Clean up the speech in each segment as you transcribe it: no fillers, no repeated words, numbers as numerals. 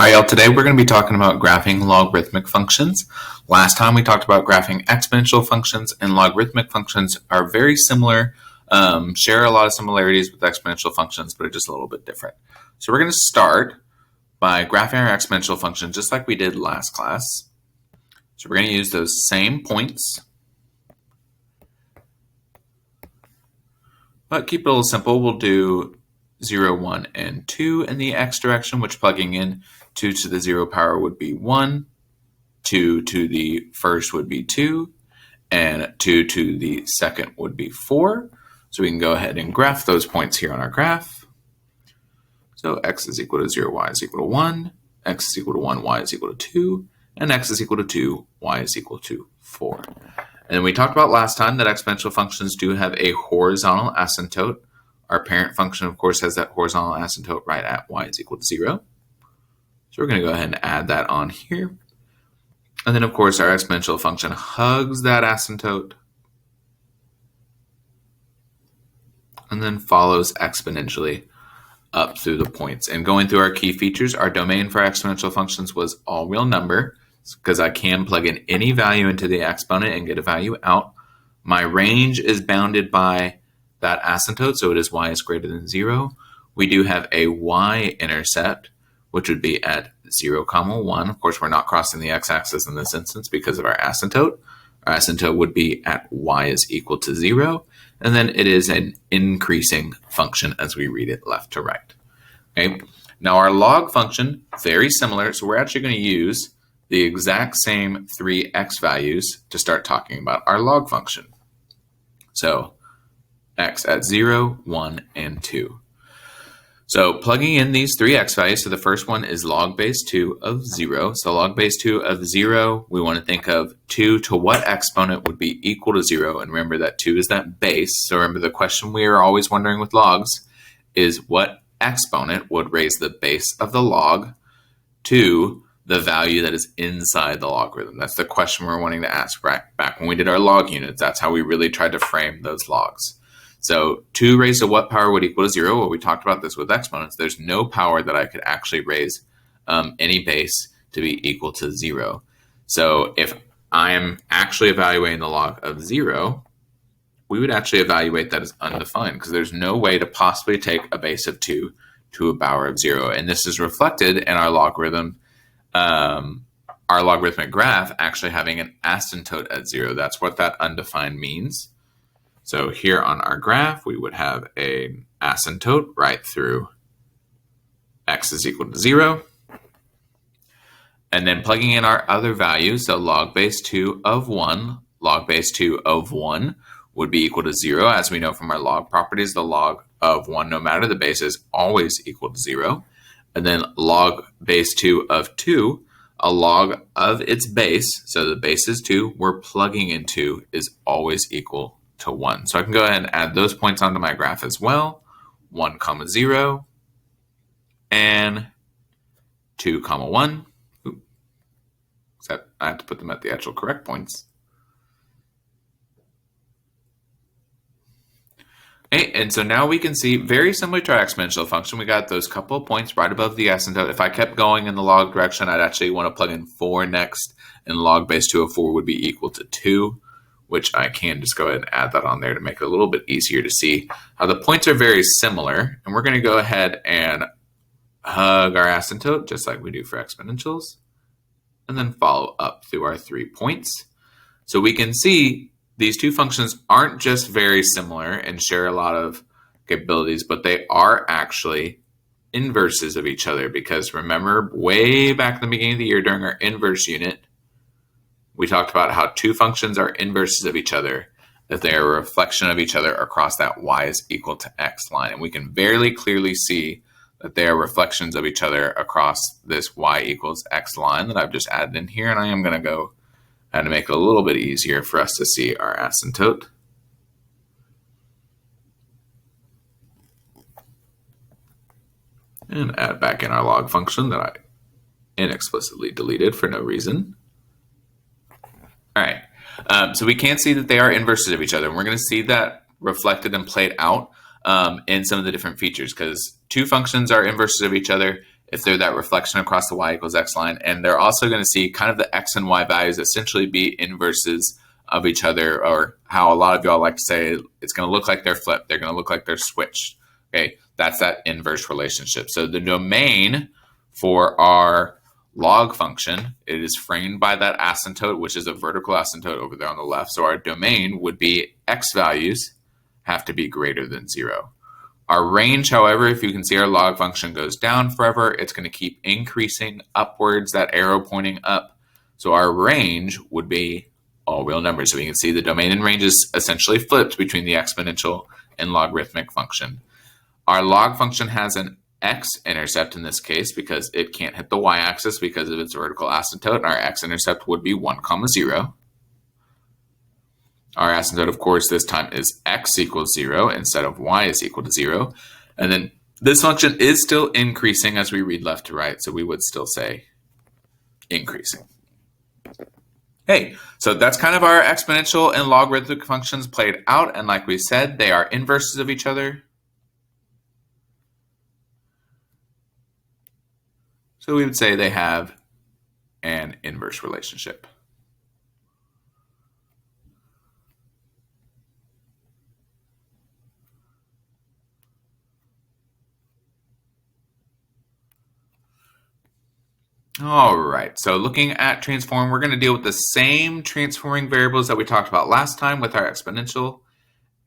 right, y'all, today we're going to be talking about graphing logarithmic functions. Last time we talked about graphing exponential functions, and logarithmic functions are very similar, share a lot of similarities with exponential functions, but are just a little bit different. So we're going to start by graphing our exponential function just like we did last class. So we're going to use those same points, but keep it a little simple. We'll do 0, 1, and 2 in the x direction, which plugging in 2 to the 0 power would be 1, 2 to the first would be 2, and 2 to the second would be 4. So we can go ahead and graph those points here on our graph. So x is equal to 0, y is equal to 1, x is equal to 1, y is equal to 2, and x is equal to 2, y is equal to 4. And then we talked about last time that exponential functions do have a horizontal asymptote. Our parent function, of course, has that horizontal asymptote right at y is equal to 0. So we're going to go ahead and add that on here. And then, of course, our exponential function hugs that asymptote and then follows exponentially up through the points. And going through our key features, our domain for exponential functions was all real number, because I can plug in any value into the exponent and get a value out. My range is bounded by that asymptote, so it is y is greater than 0. We do have a y-intercept, which would be at 0, 1. Of course, we're not crossing the x-axis in this instance because of our asymptote. Our asymptote would be at y is equal to 0, and then it is an increasing function as we read it left to right. Okay. Now our log function, very similar, so we're actually going to use the exact same 3 x values to start talking about our log function. So x at 0, 1, and 2. So plugging in these 3 x values, so the first one is log base 2 of 0. So log base 2 of 0, we want to think of 2 to what exponent would be equal to 0. And remember that 2 is that base. So remember the question we are always wondering with logs is what exponent would raise the base of the log to the value that is inside the logarithm. That's the question we're wanting to ask. Right back when we did our log units, that's how we really tried to frame those logs. So 2 raised to what power would equal to 0? Well, we talked about this with exponents. There's no power that I could actually raise any base to be equal to 0. So if I am actually evaluating the log of 0, we would actually evaluate that as undefined because there's no way to possibly take a base of 2 to a power of 0. And this is reflected in our logarithm, our logarithmic graph actually having an asymptote at 0. That's what that undefined means. So here on our graph, we would have an asymptote right through x is equal to 0. And then plugging in our other values, so log base 2 of 1, log base 2 of 1 would be equal to 0. As we know from our log properties, the log of 1, no matter the base, is always equal to 0. And then log base 2 of 2, a log of its base, so the base is 2, we're plugging in 2 is always equal to 1. So I can go ahead and add those points onto my graph as well. 1, 0, and 2, 1. Ooh. Except I have to put them at the actual correct points. Okay, and so now we can see, very similar to our exponential function, we got those couple of points right above the asymptote. If I kept going in the log direction, I'd actually want to plug in 4 next, and log base 2 of 4 would be equal to 2. Which I can just go ahead and add that on there to make it a little bit easier to see how the points are very similar. And we're going to go ahead and hug our asymptote just like we do for exponentials, and then follow up through our 3 points. So we can see these two functions aren't just very similar and share a lot of capabilities, but they are actually inverses of each other, because remember way back in the beginning of the year during our inverse unit, we talked about how 2 functions are inverses of each other, that they are a reflection of each other across that y is equal to x line. And we can very clearly see that they are reflections of each other across this y equals x line that I've just added in here. And I am going to go ahead and make it a little bit easier for us to see our asymptote. And add back in our log function that I inexplicitly deleted for no reason. All right, so we can see that they are inverses of each other. And we're going to see that reflected and played out in some of the different features, because 2 functions are inverses of each other. if they're that reflection across the y equals x line. And they're also going to see kind of the x and y values essentially be inverses of each other, or how a lot of y'all like to say, it's going to look like they're flipped. They're going to look like they're switched. Okay, that's that inverse relationship. So the domain for our log function, it is framed by that asymptote, which is a vertical asymptote over there on the left. So our domain would be x values have to be greater than 0. Our range, however, if you can see, our log function goes down forever. It's going to keep increasing upwards, that arrow pointing up. So our range would be all real numbers. So we can see the domain and range is essentially flipped between the exponential and logarithmic function. Our log function has an x-intercept in this case because it can't hit the y-axis because of its vertical asymptote, and our x-intercept would be 1, 0. Our asymptote, of course, this time is x equals 0 instead of y is equal to 0. And then this function is still increasing as we read left to right, so we would still say increasing. Okay, so that's kind of our exponential and logarithmic functions played out, and like we said, they are inverses of each other. So we would say they have an inverse relationship. All right, so looking at transform, we're going to deal with the same transforming variables that we talked about last time with our exponential.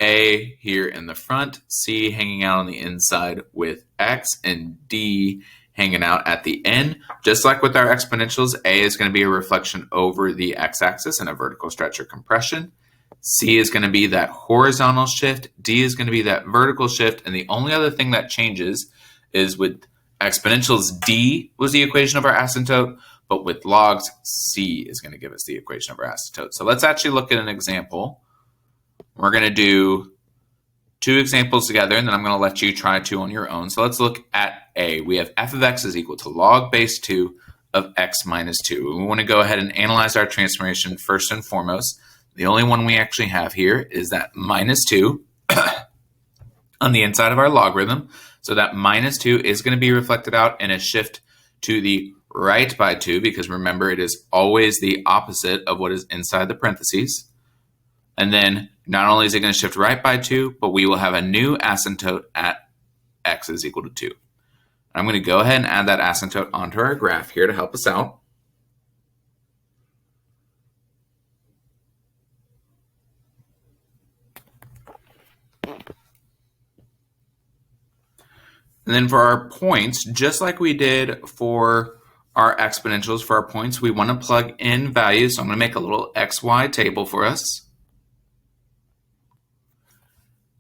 A here in the front, C hanging out on the inside with X, and D hanging out at the end. Just like with our exponentials, A is going to be a reflection over the x-axis and a vertical stretch or compression. C is going to be that horizontal shift. D is going to be that vertical shift. And the only other thing that changes is with exponentials, D was the equation of our asymptote, but with logs, C is going to give us the equation of our asymptote. So let's actually look at an example. We're going to do 2 examples together, and then I'm going to let you try 2 on your own. So let's look at A. We have f of x is equal to log base 2 of x minus 2. We want to go ahead and analyze our transformation first and foremost. The only one we actually have here is that minus 2 on the inside of our logarithm. So that minus 2 is going to be reflected out in a shift to the right by 2, because remember, it is always the opposite of what is inside the parentheses. And then not only is it going to shift right by 2, but we will have a new asymptote at x is equal to 2. I'm going to go ahead and add that asymptote onto our graph here to help us out. And then for our points, just like we did for our exponentials, for our points, we want to plug in values. So I'm going to make a little XY table for us.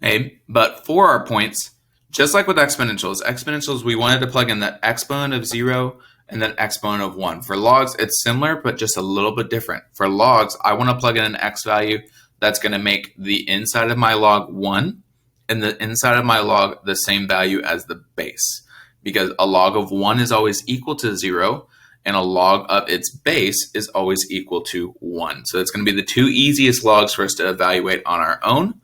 Okay, but for our points, just like with exponentials, we wanted to plug in that exponent of 0 and that exponent of 1. For logs, it's similar, but just a little bit different. For logs, I want to plug in an x value that's going to make the inside of my log 1 and the inside of my log the same value as the base, because a log of 1 is always equal to 0 and a log of its base is always equal to 1. So it's going to be the 2 easiest logs for us to evaluate on our own.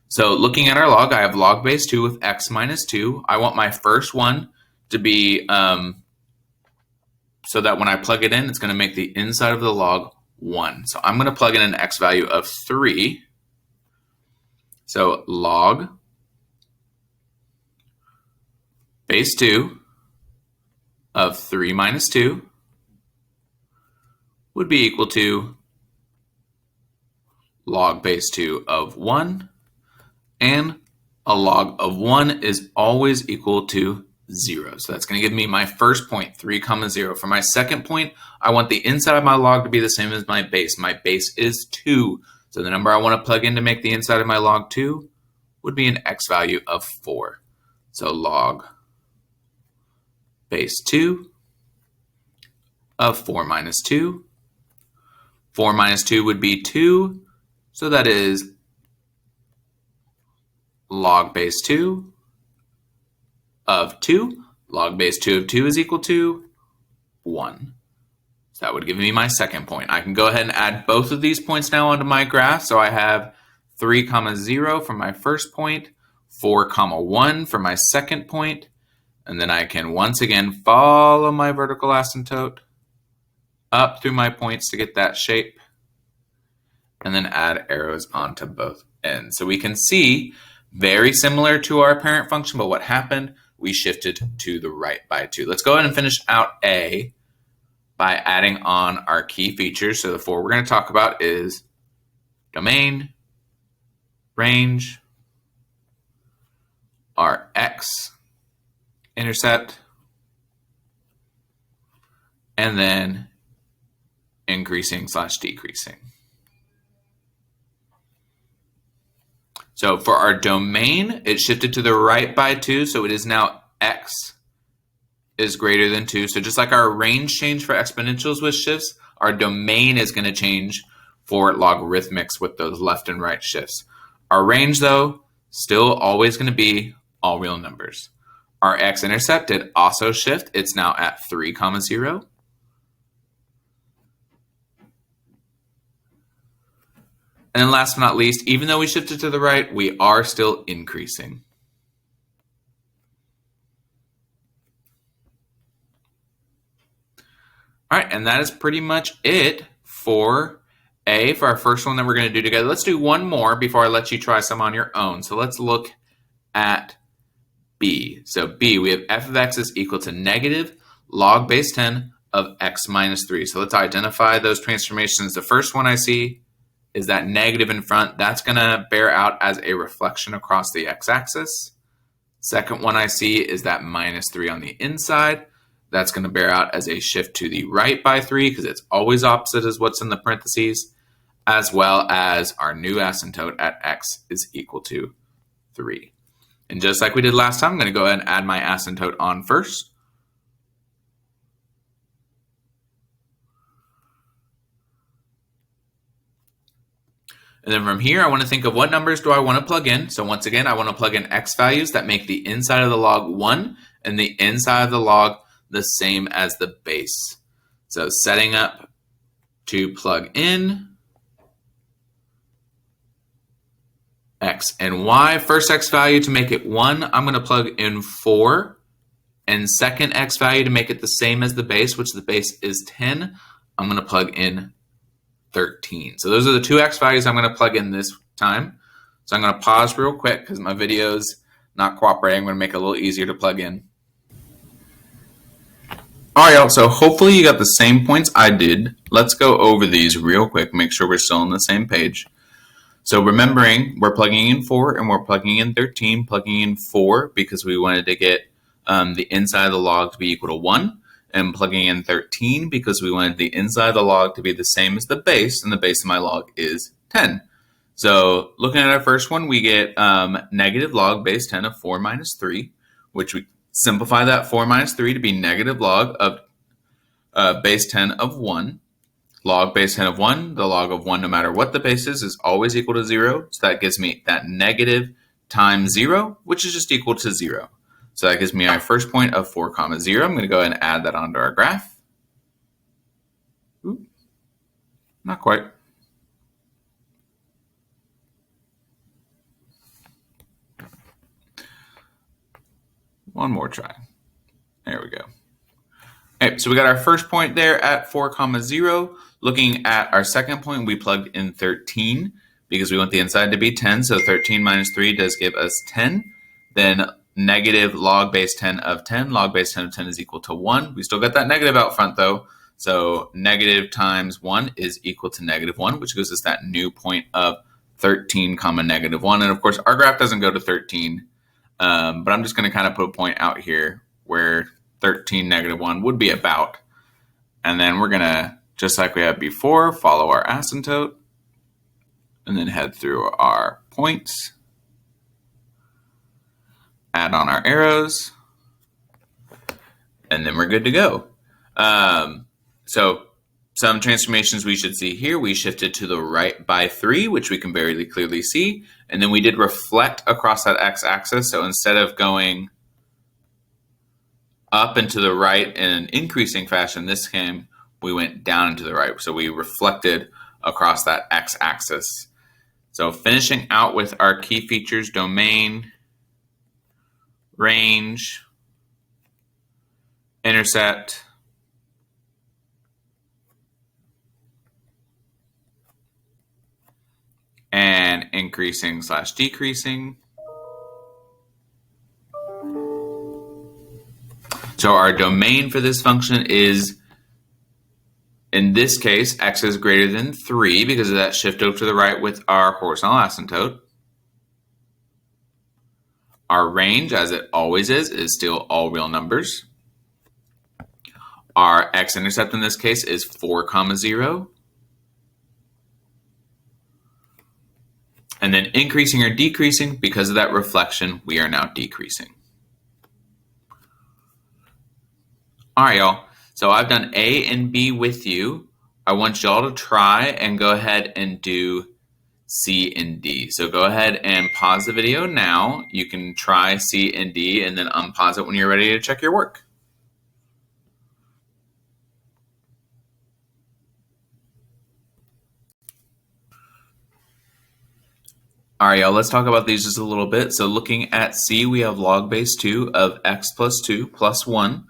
So looking at our log, I have log base 2 with x minus 2. I want my first one to be so that when I plug it in, it's going to make the inside of the log 1. So I'm going to plug in an x value of 3. So log base 2 of 3 minus 2 would be equal to log base 2 of 1. And a log of 1 is always equal to 0. So that's going to give me my first point, 3, 0. For my second point, I want the inside of my log to be the same as my base. My base is 2. So the number I want to plug in to make the inside of my log 2 would be an x value of 4. So log base 2 of 4 minus 2. 4 minus 2 would be 2. So that is log base 2 of 2. Log base 2 of 2 is equal to 1. So that would give me my second point. I can go ahead and add both of these points now onto my graph. So I have 3, 0 for my first point, 4, 1 for my second point, And then I can once again follow my vertical asymptote up through my points to get that shape, and then add arrows onto both ends. So we can see, very similar to our parent function, but what happened? We shifted to the right by 2. Let's go ahead and finish out A by adding on our key features. So the 4 we're going to talk about is domain, range, our x-intercept, and then increasing/decreasing. So for our domain, it shifted to the right by 2, so it is now x is greater than 2. So just like our range changed for exponentials with shifts, our domain is going to change for logarithmics with those left and right shifts. Our range, though, still always going to be all real numbers. Our x-intercept did also shift. It's now at 3, 0. And then last but not least, even though we shifted to the right, we are still increasing. All right, and that is pretty much it for A, for our first one that we're going to do together. Let's do one more before I let you try some on your own. So let's look at B. So B, we have f of x is equal to negative log base 10 of x minus 3. So let's identify those transformations. The first one I see is that negative in front. That's going to bear out as a reflection across the x-axis. Second one I see is that minus 3 on the inside. That's going to bear out as a shift to the right by 3 because it's always opposite as what's in the parentheses, as well as our new asymptote at x is equal to 3. And just like we did last time, I'm going to go ahead and add my asymptote on first. And then from here, I want to think of what numbers do I want to plug in. So once again, I want to plug in x values that make the inside of the log 1 and the inside of the log the same as the base. So setting up to plug in x and y. First x value to make it 1, I'm going to plug in 4. And second x value to make it the same as the base, which the base is 10, I'm going to plug in 13. So those are the 2 x values I'm going to plug in this time. So I'm going to pause real quick because my video's not cooperating. I'm going to make it a little easier to plug in. All right, y'all. So hopefully you got the same points I did. Let's go over these real quick, make sure we're still on the same page. So remembering, we're plugging in 4 and we're plugging in 13, plugging in 4 because we wanted to get the inside of the log to be equal to 1. And plugging in 13 because we wanted the inside of the log to be the same as the base, and the base of my log is 10. So looking at our first one, we get negative log base 10 of 4 minus 3, which we simplify that 4 minus 3 to be negative log of base 10 of 1. Log base 10 of 1, the log of 1, no matter what the base is always equal to 0. So that gives me that negative times 0, which is just equal to 0. So that gives me our first point of 4, 0. I'm going to go ahead and add that onto our graph. Ooh, not quite. One more try. There we go. Okay, so we got our first point there at 4, 0. Looking at our second point, we plugged in 13 because we want the inside to be 10. So 13 minus 3 does give us 10. Then negative log base 10 of 10. Log base 10 of 10 is equal to 1. We still got that negative out front though. So negative times 1 is equal to negative 1, which gives us that new point of 13, negative 1. And of course, our graph doesn't go to 13, but I'm just going to kind of put a point out here where 13, negative 1 would be about. And then we're going to, just like we had before, follow our asymptote and then head through our points. Add on our arrows, and then we're good to go. So some transformations we should see here. We shifted to the right by 3, which we can very clearly see. And then we did reflect across that x-axis. So instead of going up and to the right in an increasing fashion, this time we went down and to the right. So we reflected across that x-axis. So finishing out with our key features, domain, range, intercept, and increasing / decreasing. So our domain for this function is, in this case, x is greater than 3 because of that shift over to the right with our horizontal asymptote. Our range, as it always is still all real numbers. Our x-intercept in this case is 4, 0. And then increasing or decreasing, because of that reflection, we are now decreasing. All right, y'all. So I've done A and B with you. I want y'all to try and go ahead and do C and D. So go ahead and pause the video now. You can try C and D and then unpause it when you're ready to check your work. All right, y'all, let's talk about these just a little bit. So looking at C, we have log base 2 of x plus 2 plus 1.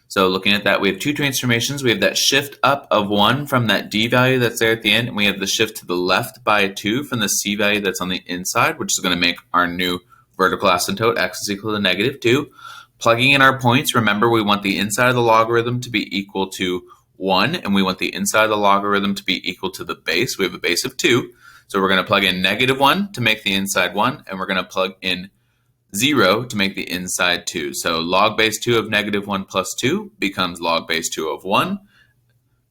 So looking at that, we have two transformations. We have that shift up of 1 from that D value that's there at the end, and we have the shift to the left by 2 from the C value that's on the inside, which is going to make our new vertical asymptote x is equal to -2. Plugging in our points, remember we want the inside of the logarithm to be equal to 1, and we want the inside of the logarithm to be equal to the base. We have a base of 2. So we're going to plug in -1 to make the inside 1, and we're going to plug in 0 to make the inside 2. So log base 2 of -1 plus 2 becomes log base 2 of 1.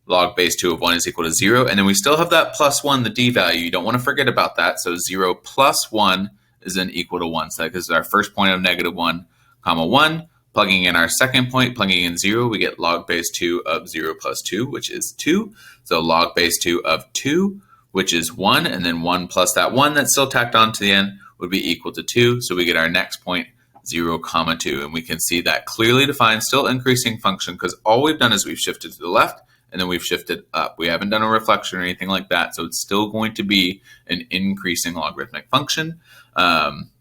Log base 2 of 1 is equal to 0. And then we still have that plus 1, the D value. You don't want to forget about that. So 0 plus 1 is then equal to 1. So that is our first point of -1, 1. Plugging in our second point, plugging in 0, we get log base 2 of 0 plus 2, which is 2. So log base 2 of 2, which is 1. And then 1 plus that 1 that's still tacked on to the end would be equal to 2. So we get our next point, 0, 2. And we can see that clearly defined, still increasing function, because all we've done is we've shifted to the left and then we've shifted up. We haven't done a reflection or anything like that. So it's still going to be an increasing logarithmic function.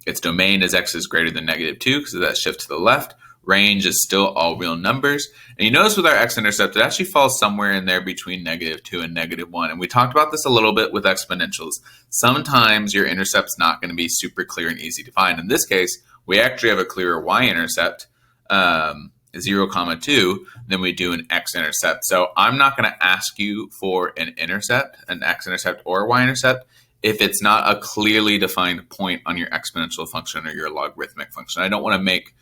Its domain is x is greater than -2 because of that shift to the left. Range is still all real numbers. And you notice with our x-intercept, it actually falls somewhere in there between -2 and -1. And we talked about this a little bit with exponentials. Sometimes your intercept's not going to be super clear and easy to find. In this case, we actually have a clearer y-intercept, 0, 2, than we do an x-intercept. So I'm not going to ask you for an intercept, an x-intercept or a y-intercept, if it's not a clearly defined point on your exponential function or your logarithmic function. I don't want to make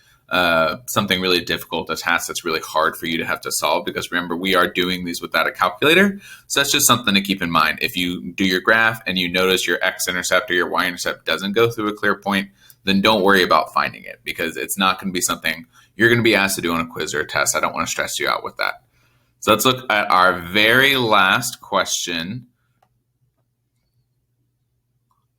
something really difficult, a task that's really hard for you to have to solve, because remember, we are doing these without a calculator. So that's just something to keep in mind. If you do your graph and you notice your x-intercept or your y-intercept doesn't go through a clear point, then don't worry about finding it, because it's not going to be something you're going to be asked to do on a quiz or a test. I don't want to stress you out with that. So let's look at our very last question.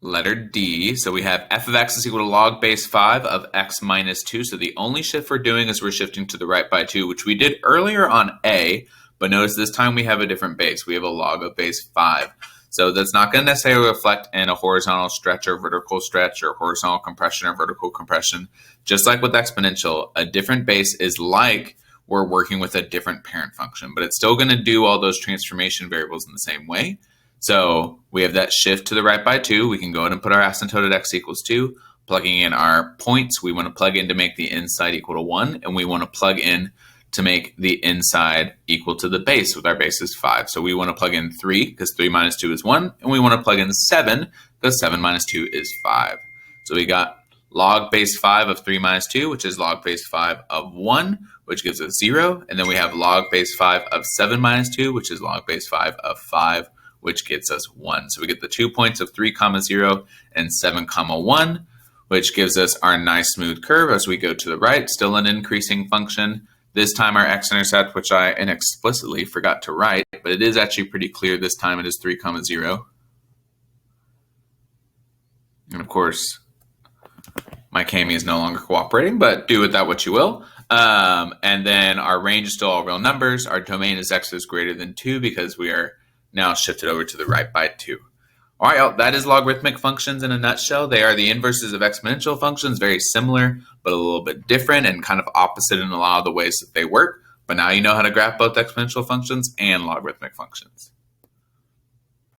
Letter D. So we have f of x is equal to log base 5 of x minus 2. So the only shift we're doing is we're shifting to the right by 2, which we did earlier on A, but notice this time we have a different base. We have a log of base 5. So that's not going to necessarily reflect in a horizontal stretch or vertical stretch or horizontal compression or vertical compression. Just like with exponential, a different base is like we're working with a different parent function, but it's still going to do all those transformation variables in the same way. So we have that shift to the right by 2. We can go ahead and put our asymptote at x equals 2. Plugging in our points, we want to plug in to make the inside equal to 1. And we want to plug in to make the inside equal to the base, with our base is 5. So we want to plug in 3 because 3 minus 2 is 1. And we want to plug in 7 because 7 minus 2 is 5. So we got log base 5 of 3 minus 2, which is log base 5 of 1, which gives us 0. And then we have log base 5 of 7 minus 2, which is log base 5 of 5, which gets us 1. So we get the 2 points of 3, 0 and 7, 1, which gives us our nice smooth curve as we go to the right, still an increasing function. This time our x-intercept, which I inexplicitly forgot to write, but it is actually pretty clear this time, it is 3, 0. And of course, my Cami is no longer cooperating, but do with that what you will. And then our range is still all real numbers. Our domain is x is greater than 2 because we are now shifted over to the right by 2. All right, y'all, that is logarithmic functions in a nutshell. They are the inverses of exponential functions, very similar, but a little bit different and kind of opposite in a lot of the ways that they work. But now you know how to graph both exponential functions and logarithmic functions.